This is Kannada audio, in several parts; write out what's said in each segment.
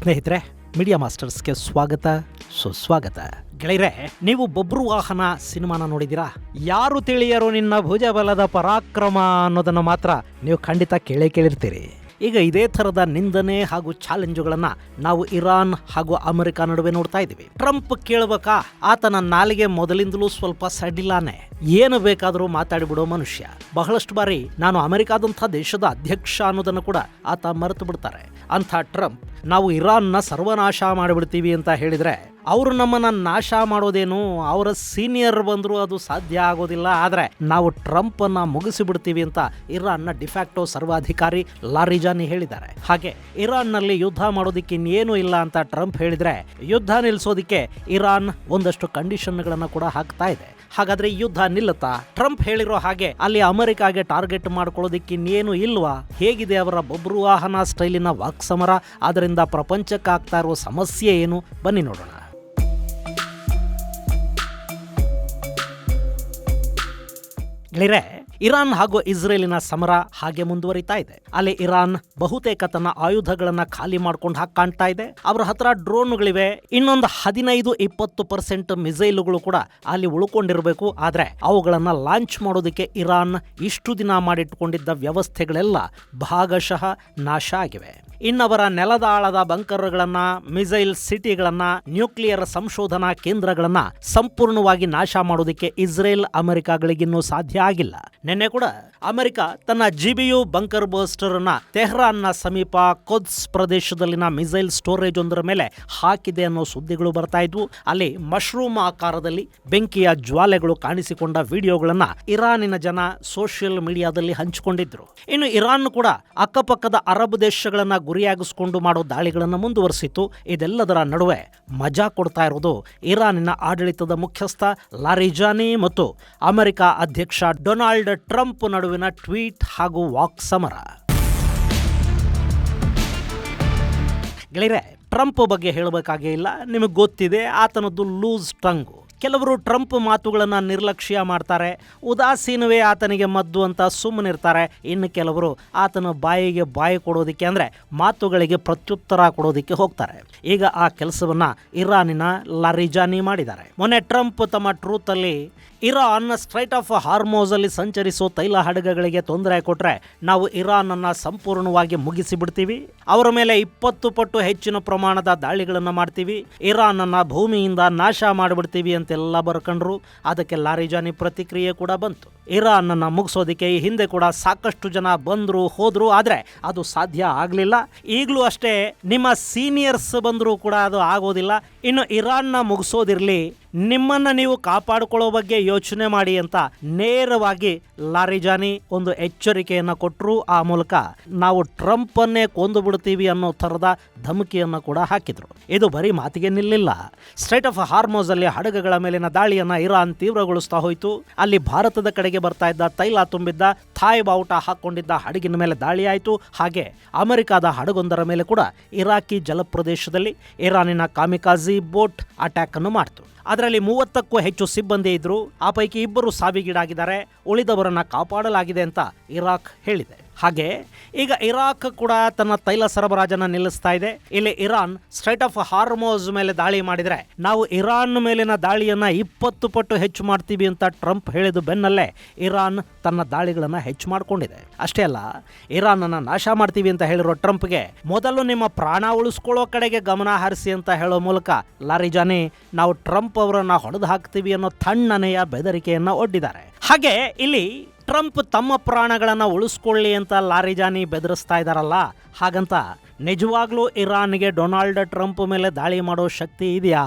ಸ್ನೇಹಿತರೆ, ಮೀಡಿಯಾ ಮಾಸ್ಟರ್ಸ್ಗೆ ಸ್ವಾಗತ, ಸುಸ್ವಾಗತ. ಗೆಳೆಯರೆ, ನೀವು ಬಬ್ರು ವಾಹನ ಸಿನಿಮಾನ ನೋಡಿದ್ದೀರಾ? ಯಾರು ತಿಳಿಯರು ನಿನ್ನ ಭುಜಬಲದ ಪರಾಕ್ರಮ ಅನ್ನೋದನ್ನು ಮಾತ್ರ ನೀವು ಖಂಡಿತ ಕೇಳಿರ್ತೀರಿ. ಈಗ ಇದೇ ಥರದ ನಿಂದನೆ ಹಾಗೂ ಚಾಲೆಂಜುಗಳನ್ನು ನಾವು ಇರಾನ್ ಹಾಗೂ ಅಮೆರಿಕ ನಡುವೆ ನೋಡ್ತಾ ಇದ್ದೀವಿ. ಟ್ರಂಪ್ ಕೇಳಬೇಕಾ? ಆತನ ನಾಲಿಗೆ ಮೊದಲಿಂದಲೂ ಸ್ವಲ್ಪ ಸಡಿಲಾನೆ, ಏನು ಬೇಕಾದರೂ ಮಾತಾಡಿಬಿಡೋ ಮನುಷ್ಯ. ಬಹಳಷ್ಟು ಬಾರಿ ನಾನು ಅಮೆರಿಕಾದಂಥ ದೇಶದ ಅಧ್ಯಕ್ಷ ಅನ್ನೋದನ್ನು ಕೂಡ ಆತ ಮರೆತು ಬಿಡ್ತಾರೆ. ಅಂಥ ಟ್ರಂಪ್ ನಾವು ಇರಾನ್ನ ಸರ್ವನಾಶ ಮಾಡಿಬಿಡ್ತೀವಿ ಅಂತ ಹೇಳಿದರೆ, ಅವರು ನಮ್ಮನ್ನ ನಾಶ ಮಾಡೋದೇನು, ಅವರ ಸೀನಿಯರ್ ಬಂದರೂ ಅದು ಸಾಧ್ಯ ಆಗೋದಿಲ್ಲ, ಆದರೆ ನಾವು ಟ್ರಂಪ್ ಅನ್ನ ಮುಗಿಸಿಬಿಡ್ತೀವಿ ಅಂತ ಇರಾನ್ನ ಡಿಫ್ಯಾಕ್ಟೋ ಸರ್ವಾಧಿಕಾರಿ ಲಾರಿಜಾನಿ ಹೇಳಿದ್ದಾರೆ. ಹಾಗೆ ಇರಾನ್ನಲ್ಲಿ ಯುದ್ಧ ಮಾಡೋದಿಕ್ಕೆ ಇನ್ನೇನು ಇಲ್ಲ ಅಂತ ಟ್ರಂಪ್ ಹೇಳಿದ್ರೆ, ಯುದ್ಧ ನಿಲ್ಲಿಸೋದಿಕ್ಕೆ ಇರಾನ್ ಒಂದಷ್ಟು ಕಂಡೀಷನ್ಗಳನ್ನು ಕೂಡ ಹಾಕ್ತಾ ಇದೆ. ಹಾಗಾದ್ರೆ ಯುದ್ಧ ನಿಲ್ಲುತ್ತಾ? ಟ್ರಂಪ್ ಹೇಳಿರೋ ಹಾಗೆ ಅಲ್ಲಿ ಅಮೆರಿಕಾಗೆ ಟಾರ್ಗೆಟ್ ಮಾಡ್ಕೊಳ್ಳೋದಿಕ್ಕೆ ಇನ್ನೇನು ಇಲ್ವಾ? ಹೇಗಿದೆ ಅವರ ಬಬ್ರು ವಾಹನ ಸ್ಟೈಲಿನ ವಾಕ್ಸಮರ? ಅದರಿಂದ ಪ್ರಪಂಚಕ್ಕೆ ಆಗ್ತಾ ಇರೋ ಸಮಸ್ಯೆ ಏನು? ಬನ್ನಿ ನೋಡೋಣ. ಗೆಳೆಯರೆ, ಇರಾನ್ ಹಾಗೂ ಇಸ್ರೇಲಿನ ಸಮರ ಹಾಗೆ ಮುಂದುವರಿತಾ ಇದೆ. ಅಲ್ಲಿ ಇರಾನ್ ಬಹುತೇಕ ತನ್ನ ಆಯುಧಗಳನ್ನ ಖಾಲಿ ಮಾಡ್ಕೊಂಡು ಕಾಣ್ತಾ ಇದೆ. ಅವರ ಹತ್ರ ಡ್ರೋನ್ಗಳಿವೆ, ಇನ್ನೊಂದು 15-20% ಮಿಸೈಲುಗಳು ಕೂಡ ಅಲ್ಲಿ ಉಳ್ಕೊಂಡಿರಬೇಕು. ಆದ್ರೆ ಅವುಗಳನ್ನ ಲಾಂಚ್ ಮಾಡೋದಕ್ಕೆ ಇರಾನ್ ಇಷ್ಟು ದಿನ ಮಾಡಿಟ್ಟುಕೊಂಡಿದ್ದ ವ್ಯವಸ್ಥೆಗಳೆಲ್ಲ ಭಾಗಶಃ ನಾಶ ಆಗಿವೆ. ಇನ್ನವರ ನೆಲದಾಳದ ಬಂಕರ್ಗಳನ್ನ, ಮಿಸೈಲ್ ಸಿಟಿಗಳನ್ನ, ನ್ಯೂಕ್ಲಿಯರ್ ಸಂಶೋಧನಾ ಕೇಂದ್ರಗಳನ್ನ ಸಂಪೂರ್ಣವಾಗಿ ನಾಶ ಮಾಡೋದಕ್ಕೆ ಇಸ್ರೇಲ್ ಅಮೆರಿಕಾಗಳಿಗಿನ್ನೂ ಸಾಧ್ಯ ಆಗಿಲ್ಲ. ನಿನ್ನೆ ಕೂಡ ಅಮೆರಿಕ ತನ್ನ GBU ಬಂಕರ್ ಬರ್ಸ್ಟರ್ ಅನ್ನ ತೆಹರಾನ್ನ ಸಮೀಪ ಕೊದ್ಸ್ ಪ್ರದೇಶದಲ್ಲಿನ ಮಿಸೈಲ್ ಸ್ಟೋರೇಜ್ ಒಂದರ ಮೇಲೆ ಹಾಕಿದೆ ಅನ್ನೋ ಸುದ್ದಿಗಳು ಬರ್ತಾ ಇದ್ವು. ಅಲ್ಲಿ ಮಶ್ರೂಮ್ ಆಕಾರದಲ್ಲಿ ಬೆಂಕಿಯ ಜ್ವಾಲೆಗಳು ಕಾಣಿಸಿಕೊಂಡ ವಿಡಿಯೋಗಳನ್ನ ಇರಾನಿನ ಜನ ಸೋಷಿಯಲ್ ಮೀಡಿಯಾದಲ್ಲಿ ಹಂಚಿಕೊಂಡಿದ್ರು. ಇನ್ನು ಇರಾನ್ ಕೂಡ ಅಕ್ಕಪಕ್ಕದ ಅರಬ್ ದೇಶಗಳನ್ನ ಗುರಿಯಾಗಿಸಿಕೊಂಡು ಮಾಡೋ ದಾಳಿಗಳನ್ನು ಮುಂದುವರಿಸಿತ್ತು. ಇದೆಲ್ಲದರ ನಡುವೆ ಮಜಾ ಕೊಡ್ತಾ ಇರೋದು ಇರಾನಿನ ಆಡಳಿತದ ಮುಖ್ಯಸ್ಥ ಲಾರಿಜಾನಿ ಮತ್ತು ಅಮೆರಿಕ ಅಧ್ಯಕ್ಷ ಡೊನಾಲ್ಡ್ ಟ್ರಂಪ್ ನಡುವಿನ ಟ್ವೀಟ್ ಹಾಗೂ ವಾಕ್ ಸಮರ. ಗೆಳೆಯರೆ, ಟ್ರಂಪ್ ಬಗ್ಗೆ ಹೇಳಬೇಕಾಗೇ ಇಲ್ಲ, ನಿಮಗೆ ಗೊತ್ತಿದೆ ಆತನದ್ದು ಲೂಸ್ ಟಂಗು. ಕೆಲವರು ಟ್ರಂಪ್ ಮಾತುಗಳನ್ನು ನಿರ್ಲಕ್ಷ್ಯ ಮಾಡ್ತಾರೆ, ಉದಾಸೀನವೇ ಆತನಿಗೆ ಮದ್ದು ಅಂತ ಸುಮ್ಮನಿರ್ತಾರೆ. ಇನ್ನು ಕೆಲವರು ಆತನ ಬಾಯಿಗೆ ಬಾಯಿ ಕೊಡೋದಕ್ಕೆ ಅಂದರೆ ಮಾತುಗಳಿಗೆ ಪ್ರತ್ಯುತ್ತರ ಕೊಡೋದಕ್ಕೆ ಹೋಗ್ತಾರೆ. ಈಗ ಆ ಕೆಲಸವನ್ನು ಇರಾನಿನ ಲಾರಿಜಾನಿ ಮಾಡಿದ್ದಾರೆ. ಮೊನ್ನೆ ಟ್ರಂಪ್ ತಮ್ಮ ಟ್ರೂತಲ್ಲಿ ಇರಾನ್ ಸ್ಟ್ರೈಟ್ ಆಫ್ ಹಾರ್ಮೋಸ್ ಅಲ್ಲಿ ಸಂಚರಿಸೋ ತೈಲ ಹಡಗುಗಳಿಗೆ ತೊಂದರೆ ಕೊಟ್ಟರೆ ನಾವು ಇರಾನ್ ಅನ್ನ ಸಂಪೂರ್ಣವಾಗಿ ಮುಗಿಸಿಬಿಡ್ತೀವಿ, ಅವರ ಮೇಲೆ 20 ಪಟ್ಟು ಹೆಚ್ಚಿನ ಪ್ರಮಾಣದ ದಾಳಿಗಳನ್ನು ಮಾಡ್ತೀವಿ, ಇರಾನ್ ಅನ್ನ ಭೂಮಿಯಿಂದ ನಾಶ ಮಾಡಿಬಿಡ್ತೀವಿ ಅಂತೆಲ್ಲ ಬರ್ಕೊಂಡ್ರು. ಅದಕ್ಕೆ ಲಾರಿಜಾನಿ ಪ್ರತಿಕ್ರಿಯೆ ಕೂಡ ಬಂತು. ಇರಾನ್ ಅನ್ನ ಮುಗಿಸೋದಕ್ಕೆ ಈ ಹಿಂದೆ ಕೂಡ ಸಾಕಷ್ಟು ಜನ ಬಂದ್ರು ಹೋದ್ರು, ಆದರೆ ಅದು ಸಾಧ್ಯ ಆಗಲಿಲ್ಲ. ಈಗಲೂ ಅಷ್ಟೇ, ನಿಮ್ಮ ಸೀನಿಯರ್ಸ್ ಬಂದರೂ ಕೂಡ ಅದು ಆಗೋದಿಲ್ಲ. ಇನ್ನು ಇರಾನ್ನ ಮುಗಿಸೋದಿರಲಿ, ನಿಮ್ಮನ್ನ ನೀವು ಕಾಪಾಡಿಕೊಳ್ಳೋ ಬಗ್ಗೆ ಯೋಚನೆ ಮಾಡಿ ಅಂತ ನೇರವಾಗಿ ಲಾರಿಜಾನಿ ಒಂದು ಎಚ್ಚರಿಕೆಯನ್ನು ಕೊಟ್ಟರು. ಆ ಮೂಲಕ ನಾವು ಟ್ರಂಪ್ ಅನ್ನೇ ಕೊಂದು ಬಿಡ್ತೀವಿ ಅನ್ನೋ ಥರದ ಧಮಕಿಯನ್ನು ಕೂಡ ಹಾಕಿದ್ರು. ಇದು ಬರೀ ಮಾತಿಗೆ ನಿಲ್ಲಿಲ್ಲ. ಸ್ಟ್ರೈಟ್ ಆಫ್ ಹಾರ್ಮೋಸ್ ಅಲ್ಲಿ ಹಡಗುಗಳ ಮೇಲಿನ ದಾಳಿಯನ್ನ ಇರಾನ್ ತೀವ್ರಗೊಳಿಸ್ತಾ ಹೋಯಿತು. ಅಲ್ಲಿ ಭಾರತದ ಕಡೆಗೆ ಬರ್ತಾ ಇದ್ದ ತೈಲ ತುಂಬಿದ್ದ ಥಾಯ್ ಬಾವುಟ ಹಾಕೊಂಡಿದ್ದ ಹಡಗಿನ ಮೇಲೆ ದಾಳಿ ಆಯಿತು. ಹಾಗೆ ಅಮೆರಿಕದ ಹಡಗೊಂದರ ಮೇಲೆ ಕೂಡ ಇರಾಕಿ ಜಲಪ್ರದೇಶದಲ್ಲಿ ಇರಾನಿನ ಕಾಮಿಕಾಜಿ ಬೋಟ್ ಅಟ್ಯಾಕ್ ಅನ್ನು ಮಾಡ್ತು. ಅದರಲ್ಲಿ 30ಕ್ಕೂ ಹೆಚ್ಚು ಸಿಬ್ಬಂದಿ ಇದ್ರು. ಆ ಪೈಕಿ 2 ಸಾವಿಗೀಡಾಗಿದ್ದಾರೆ, ಉಳಿದವರನ್ನ ಕಾಪಾಡಲಾಗಿದೆ ಅಂತ ಇರಾಕ್ ಹೇಳಿದೆ. ಹಾಗೆ ಈಗ ಇರಾಕ್ ಕೂಡ ತನ್ನ ತೈಲ ಸರಬರಾಜನ್ನು ನಿಲ್ಲಿಸ್ತಾ ಇದೆ. ಇಲ್ಲಿ ಇರಾನ್ ಸ್ಟ್ರೈಟ್ ಆಫ್ ಹಾರ್ಮೋಸ್ ಮೇಲೆ ದಾಳಿ ಮಾಡಿದರೆ ನಾವು ಇರಾನ್ ಮೇಲಿನ ದಾಳಿಯನ್ನ 20 ಪಟ್ಟು ಹೆಚ್ಚು ಮಾಡ್ತೀವಿ ಅಂತ ಟ್ರಂಪ್ ಹೇಳಿದ ಬೆನ್ನಲ್ಲೇ ಇರಾನ್ ತನ್ನ ದಾಳಿಗಳನ್ನು ಹೆಚ್ಚು ಮಾಡಿಕೊಂಡಿದೆ. ಅಷ್ಟೇ ಅಲ್ಲ, ಇರಾನ್ ಅನ್ನ ನಾಶ ಮಾಡ್ತೀವಿ ಅಂತ ಹೇಳಿರೋ ಟ್ರಂಪ್ಗೆ ಮೊದಲು ನಿಮ್ಮ ಪ್ರಾಣ ಉಳಿಸ್ಕೊಳ್ಳೋ ಕಡೆಗೆ ಗಮನ ಹರಿಸಿ ಅಂತ ಹೇಳೋ ಮೂಲಕ ಲಾರಿಜಾನಿ ನಾವು ಟ್ರಂಪ್ ಅವರನ್ನ ಹೊಡೆದು ಹಾಕ್ತೀವಿ ಅನ್ನೋ ತಣ್ಣನೆಯ ಬೆದರಿಕೆಯನ್ನ ಒಡ್ಡಿದ್ದಾರೆ. ಹಾಗೆ ಇಲ್ಲಿ ಟ್ರಂಪ್ ತಮ್ಮ ಪ್ರಾಣಗಳನ್ನು ಉಳಿಸ್ಕೊಳ್ಳಿ ಅಂತ ಲಾರಿಜಾನಿ ಬೆದರಿಸ್ತಾ ಇದ್ದಾರಲ್ಲ, ಹಾಗಂತ ನಿಜವಾಗ್ಲೂ ಇರಾನ್ಗೆ ಡೊನಾಲ್ಡ್ ಟ್ರಂಪ್ ಮೇಲೆ ದಾಳಿ ಮಾಡೋ ಶಕ್ತಿ ಇದೆಯಾ?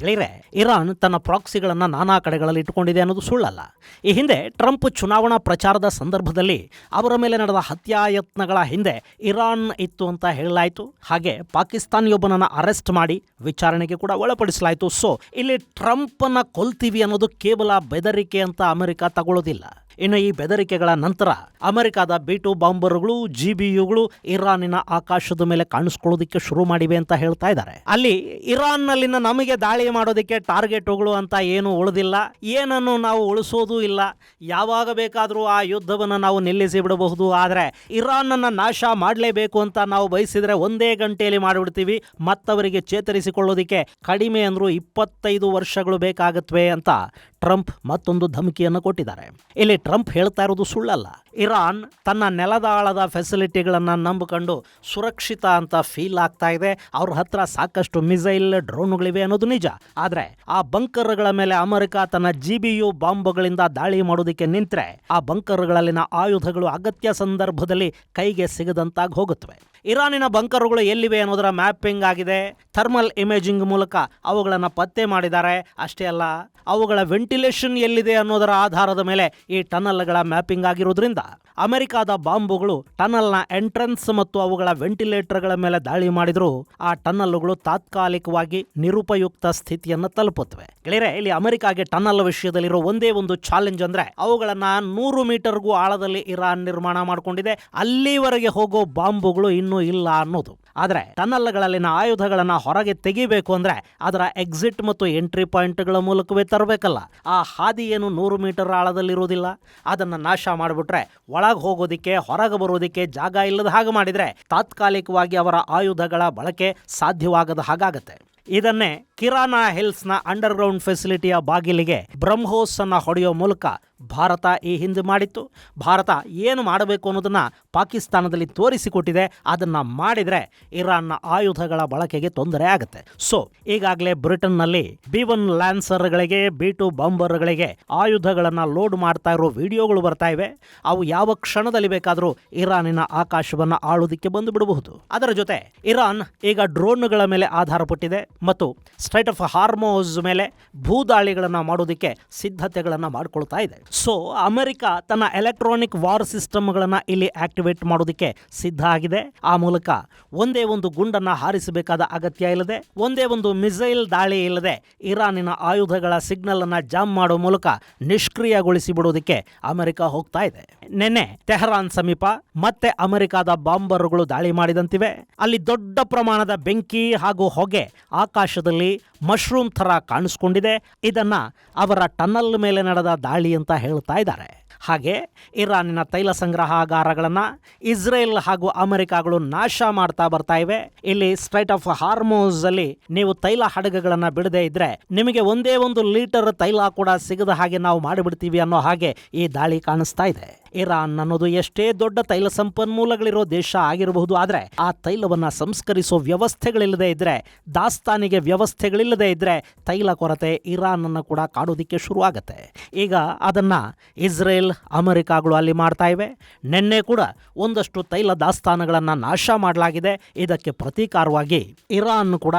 ಗೆಳೆಯರೆ, ಇರಾನ್ ತನ್ನ ಪ್ರಾಕ್ಸಿಗಳನ್ನು ನಾನಾ ಕಡೆಗಳಲ್ಲಿ ಇಟ್ಟುಕೊಂಡಿದೆ ಅನ್ನೋದು ಸುಳ್ಳಲ್ಲ. ಈ ಹಿಂದೆ ಟ್ರಂಪ್ ಚುನಾವಣಾ ಪ್ರಚಾರದ ಸಂದರ್ಭದಲ್ಲಿ ಅವರ ಮೇಲೆ ನಡೆದ ಹತ್ಯಾಯತ್ನಗಳ ಹಿಂದೆ ಇರಾನ್ ಇತ್ತು ಅಂತ ಹೇಳಲಾಯಿತು. ಹಾಗೆ ಪಾಕಿಸ್ತಾನಿಯೊಬ್ಬನನ್ನು ಅರೆಸ್ಟ್ ಮಾಡಿ ವಿಚಾರಣೆಗೆ ಕೂಡ ಒಳಪಡಿಸಲಾಯಿತು. ಸೊ ಇಲ್ಲಿ ಟ್ರಂಪನ್ನು ಕೊಲ್ತೀವಿ ಅನ್ನೋದು ಕೇವಲ ಬೆದರಿಕೆ ಅಂತ ಅಮೆರಿಕ ತಗೊಳ್ಳೋದಿಲ್ಲ. ಇನ್ನು ಈ ಬೆದರಿಕೆಗಳ ನಂತರ ಅಮೆರಿಕದ B2 ಬಾಂಬರ್ಗಳು GBUಗಳು ಇರಾನಿನ ಆಕಾಶದ ಮೇಲೆ ಕಾಣಿಸ್ಕೊಳ್ಳೋದಕ್ಕೆ ಶುರು ಮಾಡಿವೆ ಅಂತ ಹೇಳ್ತಾ ಇದ್ದಾರೆ. ಅಲ್ಲಿ ಇರಾನ್ನಲ್ಲಿನ ನಮಗೆ ದಾಳಿ ಮಾಡೋದಕ್ಕೆ ಟಾರ್ಗೆಟ್ಗಳು ಅಂತ ಏನು ಉಳಿದಿಲ್ಲ, ಏನನ್ನು ನಾವು ಉಳಿಸೋದೂ ಇಲ್ಲ. ಯಾವಾಗ ಬೇಕಾದರೂ ಆ ಯುದ್ಧವನ್ನು ನಾವು ನಿಲ್ಲಿಸಿ ಬಿಡಬಹುದು. ಆದರೆ ಇರಾನನ್ನು ನಾಶ ಮಾಡಲೇಬೇಕು ಅಂತ ನಾವು ಬಯಸಿದರೆ ಒಂದೇ ಗಂಟೆಯಲ್ಲಿ ಮಾಡಿಬಿಡ್ತೀವಿ. ಮತ್ತವರಿಗೆ ಚೇತರಿಸಿಕೊಳ್ಳೋದಕ್ಕೆ ಕಡಿಮೆ ಅಂದರೂ 25 ವರ್ಷಗಳು ಬೇಕಾಗುತ್ತವೆ ಅಂತ ಟ್ರಂಪ್ ಮತ್ತೊಂದು ಧಮಕಿಯನ್ನು ಕೊಟ್ಟಿದ್ದಾರೆ. ಇಲ್ಲಿ ಟ್ರಂಪ್ ಹೇಳ್ತಾ ಇರೋದು ಸುಳ್ಳಲ್ಲ. ಇರಾನ್ ತನ್ನ ನೆಲದಾಳದ ಫೆಸಿಲಿಟಿಗಳನ್ನು ನಂಬಿಕೊಂಡು ಸುರಕ್ಷಿತ ಅಂತ ಫೀಲ್ ಆಗ್ತಾ ಇದೆ. ಅವ್ರ ಹತ್ರ ಸಾಕಷ್ಟು ಮಿಸೈಲ್ ಡ್ರೋನ್ಗಳಿವೆ ಅನ್ನೋದು ನಿಜ. ಆದರೆ ಆ ಬಂಕರ್ಗಳ ಮೇಲೆ ಅಮೆರಿಕ ತನ್ನ GBU ಬಾಂಬ್ಗಳಿಂದ ದಾಳಿ ಮಾಡೋದಕ್ಕೆ ನಿಂತರೆ ಆ ಬಂಕರ್ಗಳಲ್ಲಿನ ಆಯುಧಗಳು ಅಗತ್ಯ ಸಂದರ್ಭದಲ್ಲಿ ಕೈಗೆ ಸಿಗದಂತಾಗಿ ಹೋಗುತ್ತವೆ. ಇರಾನಿನ ಬಂಕರುಗಳು ಎಲ್ಲಿವೆ ಅನ್ನೋದರ ಮ್ಯಾಪಿಂಗ್ ಆಗಿದೆ. ಥರ್ಮಲ್ ಇಮೇಜಿಂಗ್ ಮೂಲಕ ಅವುಗಳನ್ನು ಪತ್ತೆ ಮಾಡಿದ್ದಾರೆ. ಅಷ್ಟೇ ಅಲ್ಲ, ಅವುಗಳ ವೆಂಟಿಲೇಷನ್ ಎಲ್ಲಿದೆ ಅನ್ನೋದರ ಆಧಾರದ ಮೇಲೆ ಈ ಟನಲ್ಗಳ ಮ್ಯಾಪಿಂಗ್ ಆಗಿರೋದ್ರಿಂದ ಅಮೆರಿಕದ ಬಾಂಬುಗಳು ಟನಲ್ನ ಎಂಟ್ರೆನ್ಸ್ ಮತ್ತು ಅವುಗಳ ವೆಂಟಿಲೇಟರ್ಗಳ ಮೇಲೆ ದಾಳಿ ಮಾಡಿದರೂ ಆ ಟನಲ್ಗಳು ತಾತ್ಕಾಲಿಕವಾಗಿ ನಿರುಪಯುಕ್ತ ಸ್ಥಿತಿಯನ್ನು ತಲುಪುತ್ತವೆ. ಗೆಳೆಯರೆ, ಇಲ್ಲಿ ಅಮೆರಿಕಾಗೆ ಟನಲ್ ವಿಷಯದಲ್ಲಿರೋ ಒಂದೇ ಒಂದು ಚಾಲೆಂಜ್ ಅಂದ್ರೆ ಅವುಗಳನ್ನ 100 ಮೀಟರ್ಗೂ ಆಳದಲ್ಲಿ ಇರಾನ್ ನಿರ್ಮಾಣ ಮಾಡಿಕೊಂಡಿದೆ. ಅಲ್ಲಿವರೆಗೆ ಹೋಗೋ ಬಾಂಬುಗಳು ಇನ್ನೂ ಇಲ್ಲ ಅನ್ನೋದು. ಆದರೆ ಟನಲ್ಗಳಲ್ಲಿನ ಆಯುಧಗಳನ್ನ ಹೊರಗೆ ತೆಗಿಬೇಕು ಅಂದ್ರೆ ಅದರ ಎಕ್ಸಿಟ್ ಮತ್ತು ಎಂಟ್ರಿ ಪಾಯಿಂಟ್ಗಳ ಮೂಲಕವೇ ತರಬೇಕಲ್ಲ. ಆ ಹಾದಿ ಏನು 100 ಮೀಟರ್ ಆಳದಲ್ಲಿರುವುದಿಲ್ಲ. ಅದನ್ನು ನಾಶ ಮಾಡಿಬಿಟ್ರೆ ಒಳಗೆ ಹೋಗೋದಿಕ್ಕೆ ಹೊರಗೆ ಬರೋದಿಕ್ಕೆ ಜಾಗ ಇಲ್ಲದ ಹಾಗೆ ಮಾಡಿದರೆ ತಾತ್ಕಾಲಿಕವಾಗಿ ಅವರ ಆಯುಧಗಳ ಬಳಕೆ ಸಾಧ್ಯವಾಗದ ಹಾಗಾಗತ್ತೆ. ಇದನ್ನೇ ಕಿರಾನಾ ಹಿಲ್ಸ್ನ ಅಂಡರ್ಗ್ರೌಂಡ್ ಫೆಸಿಲಿಟಿಯ ಬಾಗಿಲಿಗೆ ಬ್ರಹ್ಮೋಸ್ ಅನ್ನು ಹೊಡೆಯೋ ಮೂಲಕ ಭಾರತ ಈ ಹಿಂದೆ ಮಾಡಿತ್ತು. ಭಾರತ ಏನು ಮಾಡಬೇಕು ಅನ್ನೋದನ್ನ ಪಾಕಿಸ್ತಾನದಲ್ಲಿ ತೋರಿಸಿಕೊಟ್ಟಿದೆ. ಅದನ್ನ ಮಾಡಿದರೆ ಇರಾನ್ನ ಆಯುಧಗಳ ಬಳಕೆಗೆ ತೊಂದರೆ ಆಗುತ್ತೆ. ಸೊ ಈಗಾಗಲೇ ಬ್ರಿಟನ್ನಲ್ಲಿ B1 ಲ್ಯಾನ್ಸರ್ಗಳಿಗೆ B2 ಬಾಂಬರ್ಗಳಿಗೆ ಆಯುಧಗಳನ್ನು ಲೋಡ್ ಮಾಡ್ತಾ ಇರೋ ವಿಡಿಯೋಗಳು ಬರ್ತಾ ಇವೆ. ಅವು ಯಾವ ಕ್ಷಣದಲ್ಲಿ ಬೇಕಾದರೂ ಇರಾನಿನ ಆಕಾಶವನ್ನು ಆಳೋದಕ್ಕೆ ಬಂದು ಬಿಡಬಹುದು. ಅದರ ಜೊತೆ ಇರಾನ್ ಈಗ ಡ್ರೋನ್ಗಳ ಮೇಲೆ ಆಧಾರಪಟ್ಟಿದೆ ಮತ್ತು ಸ್ಟ್ರೈಟ್ ಆಫ್ ಹಾರ್ಮೋಸ್ ಮೇಲೆ ಭೂದಾಳಿಗಳನ್ನು ಮಾಡೋದಕ್ಕೆ ಸಿದ್ಧತೆಗಳನ್ನು ಮಾಡಿಕೊಳ್ತಾ ಇದೆ. ಸೊ ಅಮೆರಿಕ ತನ್ನ ಎಲೆಕ್ಟ್ರಾನಿಕ್ ವಾರ್ ಸಿಸ್ಟಮ್ಗಳನ್ನು ಇಲ್ಲಿ ಆಕ್ಟಿವೇಟ್ ಮಾಡೋದಕ್ಕೆ ಸಿದ್ಧ ಆಗಿದೆ. ಆ ಮೂಲಕ ಒಂದೇ ಒಂದು ಗುಂಡನ್ನು ಹಾರಿಸಬೇಕಾದ ಅಗತ್ಯ ಇಲ್ಲದೆ, ಒಂದೇ ಒಂದು ಮಿಸೈಲ್ ದಾಳಿ ಇಲ್ಲದೆ ಇರಾನಿನ ಆಯುಧಗಳ ಸಿಗ್ನಲ್ ಅನ್ನು ಜಾಮ್ ಮಾಡೋ ಮೂಲಕ ನಿಷ್ಕ್ರಿಯಗೊಳಿಸಿ ಬಿಡೋದಕ್ಕೆ ಅಮೆರಿಕ ಹೋಗ್ತಾ ಇದೆ. ನಿನ್ನೆ ತೆಹರಾನ್ ಸಮೀಪ ಮತ್ತೆ ಅಮೆರಿಕದ ಬಾಂಬರ್ಗಳು ದಾಳಿ ಮಾಡಿದಂತಿವೆ. ಅಲ್ಲಿ ದೊಡ್ಡ ಪ್ರಮಾಣದ ಬೆಂಕಿ ಹಾಗೂ ಹೊಗೆ ಆಕಾಶದಲ್ಲಿ ಮಶ್ರೂಮ್ ಥರ ಕಾಣಿಸ್ಕೊಂಡಿದೆ. ಇದನ್ನ ಅವರ ಟನಲ್ ಮೇಲೆ ನಡೆದ ದಾಳಿ ಅಂತ ಹೇಳ್ತಾ ಇದ್ದಾರೆ. ಹಾಗೆ ಇರಾನಿನ ತೈಲ ಸಂಗ್ರಹಾಗಾರಗಳನ್ನು ಇಸ್ರೇಲ್ ಹಾಗೂ ಅಮೆರಿಕಗಳು ನಾಶ ಮಾಡ್ತಾ ಬರ್ತಾ ಇವೆ. ಇಲ್ಲಿ ಸ್ಟ್ರೈಟ್ ಆಫ್ ಹಾರ್ಮೋಸ್ ಅಲ್ಲಿ ನೀವು ತೈಲ ಹಡಗುಗಳನ್ನು ಬಿಡದೇ ಇದ್ರೆ ನಿಮಗೆ ಒಂದೇ ಒಂದು ಲೀಟರ್ ತೈಲ ಕೂಡ ಸಿಗದ ಹಾಗೆ ನಾವು ಮಾಡಿಬಿಡ್ತೀವಿ ಅನ್ನೋ ಹಾಗೆ ಈ ದಾಳಿ ಕಾಣಿಸ್ತಾ ಇದೆ. ಇರಾನ್ ಅನ್ನೋದು ಎಷ್ಟೇ ದೊಡ್ಡ ತೈಲ ಸಂಪನ್ಮೂಲಗಳಿರೋ ದೇಶ ಆಗಿರಬಹುದು, ಆದರೆ ಆ ತೈಲವನ್ನ ಸಂಸ್ಕರಿಸೋ ವ್ಯವಸ್ಥೆಗಳಿಲ್ಲದೆ ಇದ್ರೆ, ದಾಸ್ತಾನಿಗೆ ವ್ಯವಸ್ಥೆಗಳಿಲ್ಲದೆ ಇದ್ರೆ ತೈಲ ಕೊರತೆ ಇರಾನ್ ಅನ್ನು ಕೂಡ ಕಾಡೋದಿಕ್ಕೆ ಶುರು ಆಗತ್ತೆ. ಈಗ ಅದನ್ನ ಇಸ್ರೇಲ್ ಅಮೆರಿಕಗಳು ಅಲ್ಲಿ ಮಾಡ್ತಾ ಇವೆ. ನಿನ್ನೆ ಕೂಡ ಒಂದಷ್ಟು ತೈಲ ದಾಸ್ತಾನುಗಳನ್ನು ನಾಶ ಮಾಡಲಾಗಿದೆ. ಇದಕ್ಕೆ ಪ್ರತೀಕಾರವಾಗಿ ಇರಾನ್ ಕೂಡ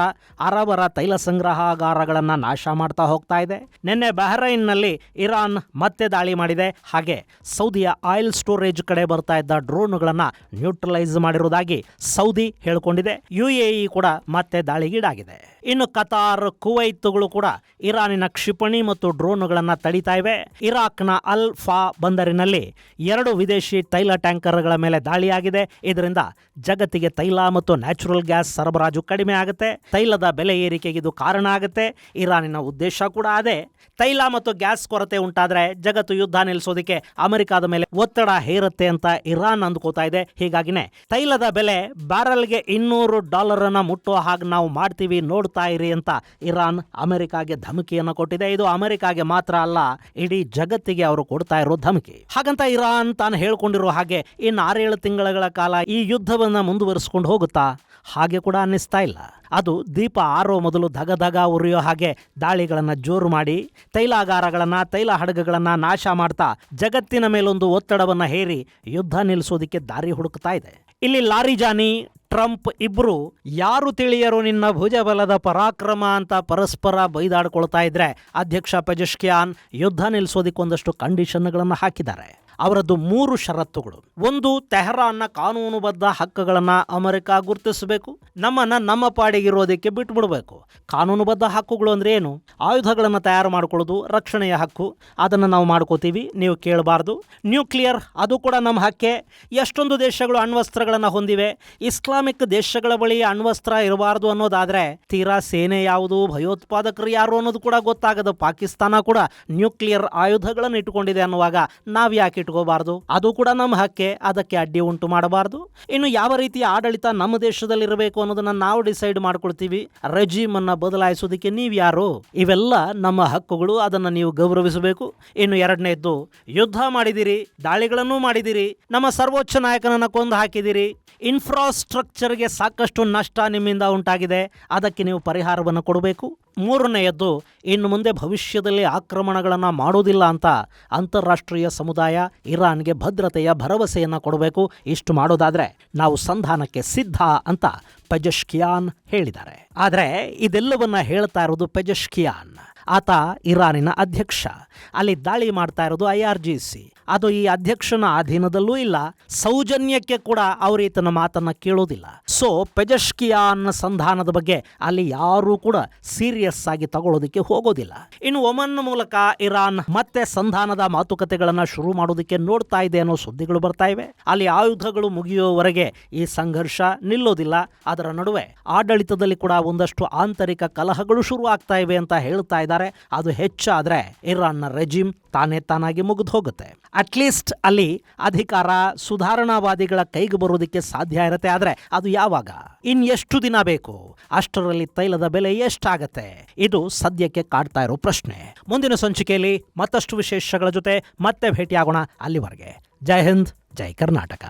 ಅರಬರ ತೈಲ ಸಂಗ್ರಹಾಗಾರಗಳನ್ನು ನಾಶ ಮಾಡ್ತಾ ಹೋಗ್ತಾ ಇದೆ. ನಿನ್ನೆ ಬಹ್ರೈನ್ನಲ್ಲಿ ಇರಾನ್ ಮತ್ತೆ ದಾಳಿ ಮಾಡಿದೆ. ಹಾಗೆ ಸೌದಿಯ ಆಯಿಲ್ ಸ್ಟೋರೇಜ್ ಕಡೆ ಬರ್ತಾ ಇದ್ದ ಡ್ರೋನ್ಗಳನ್ನು ನ್ಯೂಟ್ರಲೈಸ್ ಮಾಡಿರುವುದಾಗಿ ಸೌದಿ ಹೇಳಿಕೊಂಡಿದೆ. UAE ಕೂಡ ಮತ್ತೆ ದಾಳಿಗೀಡಾಗಿದೆ. ಇನ್ನು ಕತಾರ್, ಕುವೈತ್ಗಳು ಕೂಡ ಇರಾನಿನ ಕ್ಷಿಪಣಿ ಮತ್ತು ಡ್ರೋನ್ಗಳನ್ನು ತಡೀತಾ ಇವೆ. ಇರಾಕ್ನ ಅಲ್ ಫಾ ಬಂದರಿನಲ್ಲಿ 2 ವಿದೇಶಿ ತೈಲ ಟ್ಯಾಂಕರ್ಗಳ ಮೇಲೆ ದಾಳಿಯಾಗಿದೆ. ಇದರಿಂದ ಜಗತ್ತಿಗೆ ತೈಲ ಮತ್ತು ನ್ಯಾಚುರಲ್ ಗ್ಯಾಸ್ ಸರಬರಾಜು ಕಡಿಮೆ ಆಗುತ್ತೆ. ತೈಲದ ಬೆಲೆ ಏರಿಕೆಗೆ ಇದು ಕಾರಣ ಆಗುತ್ತೆ. ಇರಾನಿನ ಉದ್ದೇಶ ಕೂಡ ಅದೇ. ತೈಲ ಮತ್ತು ಗ್ಯಾಸ್ ಕೊರತೆ ಉಂಟಾದ್ರೆ ಜಗತ್ತು ಯುದ್ಧ ನಿಲ್ಲಿಸೋದಕ್ಕೆ ಅಮೆರಿಕದ ಮೇಲೆ ಒತ್ತಡ ಹೇರುತ್ತೆ ಅಂತ ಇರಾನ್ ಅಂದ್ಕೋತಾ ಇದೆ. ಹೀಗಾಗಿನೇ ತೈಲದ ಬೆಲೆ ಬ್ಯಾರಲ್ಗೆ $200 ಮುಟ್ಟುವ ಹಾಗೆ ನಾವು ಮಾಡ್ತೀವಿ, ನೋಡ್ತಾ ಇರಿ ಅಂತ ಇರಾನ್ ಅಮೆರಿಕಾಗೆ ಧಮಕಿಯನ್ನು ಕೊಟ್ಟಿದೆ. ಇದು ಅಮೆರಿಕಾಗೆ ಮಾತ್ರ ಅಲ್ಲ, ಇಡೀ ಜಗತ್ತಿಗೆ ಅವರು ಕೊಡ್ತಾ ಇರೋ ಧಮಕಿ. ಹಾಗಂತ ಇರಾನ್ ತಾನು ಹೇಳ್ಕೊಂಡಿರೋ ಹಾಗೆ ಇನ್ನು 6-7 ತಿಂಗಳ ಕಾಲ ಈ ಯುದ್ಧವನ್ನ ಮುಂದುವರಿಸಿಕೊಂಡು ಹೋಗುತ್ತಾ? ಹಾಗೆ ಕೂಡ ಅನ್ನಿಸ್ತಾ ಇಲ್ಲ. ಅದು ದೀಪ ಆರೋ ಮೊದಲು ಧಗಧಗ ಉರಿಯೋ ಹಾಗೆ ದಾಳಿಗಳನ್ನು ಜೋರು ಮಾಡಿ ತೈಲಾಗಾರಗಳನ್ನು, ತೈಲ ಹಡಗುಗಳನ್ನು ನಾಶ ಮಾಡ್ತಾ ಜಗತ್ತಿನ ಮೇಲೊಂದು ಒತ್ತಡವನ್ನು ಹೇರಿ ಯುದ್ಧ ನಿಲ್ಲಿಸೋದಕ್ಕೆ ದಾರಿ ಹುಡುಕ್ತಾ ಇದೆ. ಇಲ್ಲಿ ಲಾರಿಜಾನಿ, ಟ್ರಂಪ್ ಇಬ್ರು ಯಾರು ತಿಳಿಯರು ನಿನ್ನ ಭುಜಬಲದ ಪರಾಕ್ರಮ ಅಂತ ಪರಸ್ಪರ ಬೈದಾಡ್ಕೊಳ್ತಾ ಇದ್ರೆ ಅಧ್ಯಕ್ಷ ಪೆಜೆಶ್ಕಿಯಾನ್ ಯುದ್ಧ ನಿಲ್ಲಿಸೋದಕ್ಕೊಂದಷ್ಟು ಕಂಡೀಷನ್ಗಳನ್ನು ಹಾಕಿದ್ದಾರೆ. ಅವರದ್ದು 3 ಷರತ್ತುಗಳು. 1, ತೆಹರಾನ್ನ ಕಾನೂನುಬದ್ಧ ಹಕ್ಕುಗಳನ್ನು ಅಮೆರಿಕ ಗುರುತಿಸಬೇಕು, ನಮ್ಮನ್ನು ನಮ್ಮ ಪಾಡಿಗಿರೋದಕ್ಕೆ ಬಿಟ್ಬಿಡಬೇಕು. ಕಾನೂನುಬದ್ಧ ಹಕ್ಕುಗಳು ಅಂದರೆ ಏನು? ಆಯುಧಗಳನ್ನು ತಯಾರು ಮಾಡ್ಕೊಳ್ಳೋದು ರಕ್ಷಣೆಯ ಹಕ್ಕು, ಅದನ್ನು ನಾವು ಮಾಡ್ಕೋತೀವಿ, ನೀವು ಕೇಳಬಾರ್ದು. ನ್ಯೂಕ್ಲಿಯರ್, ಅದು ಕೂಡ ನಮ್ಮ ಹಕ್ಕೆ. ಎಷ್ಟೊಂದು ದೇಶಗಳು ಅಣ್ವಸ್ತ್ರಗಳನ್ನು ಹೊಂದಿವೆ, ಇಸ್ಲಾಮಿಕ್ ದೇಶಗಳ ಬಳಿ ಅಣ್ವಸ್ತ್ರ ಇರಬಾರ್ದು ಅನ್ನೋದಾದರೆ ತೀರಾ ಸೇನೆ ಯಾವುದು, ಭಯೋತ್ಪಾದಕರು ಯಾರು ಅನ್ನೋದು ಕೂಡ ಗೊತ್ತಾಗದು. ಪಾಕಿಸ್ತಾನ ಕೂಡ ನ್ಯೂಕ್ಲಿಯರ್ ಆಯುಧಗಳನ್ನು ಇಟ್ಟುಕೊಂಡಿದೆ ಅನ್ನುವಾಗ ನಾವು ಯಾಕೆ ಇಟ್ಕೋಬಾರ್ದು? ಅದು ಕೂಡ ನಮ್ಮ ಹಕ್ಕೆ, ಅದಕ್ಕೆ ಅಡ್ಡಿ ಉಂಟು ಮಾಡಬಾರ್ದು. ಇನ್ನು ಯಾವ ರೀತಿಯ ಆಡಳಿತ ನಮ್ಮ ದೇಶದಲ್ಲಿರಬೇಕು ಅನ್ನೋದನ್ನ ನಾವು ಡಿಸೈಡ್ ಮಾಡ್ಕೊಳ್ತೀವಿ, ರೆಜಿಮ್ ಅನ್ನ ಬದಲಾಯಿಸೋದಕ್ಕೆ ನೀವು ಯಾರು? ಇವೆಲ್ಲ ನಮ್ಮ ಹಕ್ಕುಗಳು, ಅದನ್ನ ನೀವು ಗೌರವಿಸಬೇಕು. ಇನ್ನು 2ನೇದ್ದು, ಯುದ್ಧ ಮಾಡಿದಿರಿ, ದಾಳಿಗಳನ್ನು ಮಾಡಿದಿರಿ, ನಮ್ಮ ಸರ್ವೋಚ್ಚ ನಾಯಕನನ್ನ ಕೊಂದು ಹಾಕಿದಿರಿ, ಇನ್ಫ್ರಾಸ್ಟ್ರಕ್ಚರ್ಗೆ ಸಾಕಷ್ಟು ನಷ್ಟ ನಿಮ್ಮಿಂದ ಉಂಟಾಗಿದೆ, ಅದಕ್ಕೆ ನೀವು ಪರಿಹಾರವನ್ನು ಕೊಡಬೇಕು. 3ನೇಯದ್ದು, ಇನ್ನು ಮುಂದೆ ಭವಿಷ್ಯದಲ್ಲಿ ಆಕ್ರಮಣಗಳನ್ನು ಮಾಡೋದಿಲ್ಲ ಅಂತ ಅಂತಾರಾಷ್ಟ್ರೀಯ ಸಮುದಾಯ ಇರಾನ್ಗೆ ಭದ್ರತೆಯ ಭರವಸೆಯನ್ನು ಕೊಡಬೇಕು. ಇಷ್ಟು ಮಾಡೋದಾದರೆ ನಾವು ಸಂಧಾನಕ್ಕೆ ಸಿದ್ಧ ಅಂತ ಪೆಜೆಶ್ಕಿಯಾನ್ ಹೇಳಿದ್ದಾರೆ. ಆದರೆ ಇದೆಲ್ಲವನ್ನ ಹೇಳ್ತಾ ಇರೋದು ಪೆಜೆಶ್ಕಿಯಾನ್. ಆತ ಇರಾನಿನ ಅಧ್ಯಕ್ಷ. ಅಲ್ಲಿ ದಾಳಿ ಮಾಡ್ತಾ ಇರೋದು IRGC. ಅದು ಈ ಅಧ್ಯಕ್ಷನ ಅಧೀನದಲ್ಲೂ ಇಲ್ಲ, ಸೌಜನ್ಯಕ್ಕೆ ಕೂಡ ಅವರು ಈತನ ಮಾತನ್ನ ಕೇಳೋದಿಲ್ಲ. ಸೊ ಪೆಜೆಶ್ಕಿಯಾನ್ ಸಂಧಾನದ ಬಗ್ಗೆ ಅಲ್ಲಿ ಯಾರೂ ಕೂಡ ಸೀರಿಯಸ್ ಆಗಿ ತಗೊಳ್ಳೋದಕ್ಕೆ ಹೋಗೋದಿಲ್ಲ. ಇನ್ನು ಒಮನ್ ಮೂಲಕ ಇರಾನ್ ಮತ್ತೆ ಸಂಧಾನದ ಮಾತುಕತೆಗಳನ್ನು ಶುರು ಮಾಡೋದಕ್ಕೆ ನೋಡ್ತಾ ಇದೆ ಅನ್ನೋ ಸುದ್ದಿಗಳು ಬರ್ತಾ ಇವೆ. ಅಲ್ಲಿ ಆಯುಧಗಳು ಮುಗಿಯುವವರೆಗೆ ಈ ಸಂಘರ್ಷ ನಿಲ್ಲೋದಿಲ್ಲ. ಅದರ ನಡುವೆ ಆಡಳಿತದಲ್ಲಿ ಕೂಡ ಒಂದಷ್ಟು ಆಂತರಿಕ ಕಲಹಗಳು ಶುರು ಆಗ್ತಾ ಇವೆ ಅಂತ ಹೇಳ್ತಾ ಇದ್ದಾರೆ. ಅದು ಹೆಚ್ಚಾದ್ರೆ ಇರಾನ್ನ ರೆಜಿಮ್ ತಾನಾಗಿ ಮುಗಿದು ಹೋಗುತ್ತೆ. ಅಟ್ಲೀಸ್ಟ್ ಅಲ್ಲಿ ಅಧಿಕಾರ ಸುಧಾರಣಾವಾದಿಗಳ ಕೈಗೆ ಬರೋದಕ್ಕೆ ಸಾಧ್ಯ ಇರುತ್ತೆ. ಆದರೆ ಅದು ಯಾವಾಗ, ಎಷ್ಟು ದಿನ ಬೇಕು, ಅಷ್ಟರಲ್ಲಿ ತೈಲದ ಬೆಲೆ ಎಷ್ಟಾಗತ್ತೆ? ಇದು ಸದ್ಯಕ್ಕೆ ಕಾಡ್ತಾ ಇರೋ ಪ್ರಶ್ನೆ. ಮುಂದಿನ ಸಂಚಿಕೆಯಲ್ಲಿ ಮತ್ತಷ್ಟು ವಿಶೇಷಗಳ ಜೊತೆ ಮತ್ತೆ ಭೇಟಿಯಾಗೋಣ. ಅಲ್ಲಿವರೆಗೆ ಜೈ ಹಿಂದ್, ಜೈ ಕರ್ನಾಟಕ.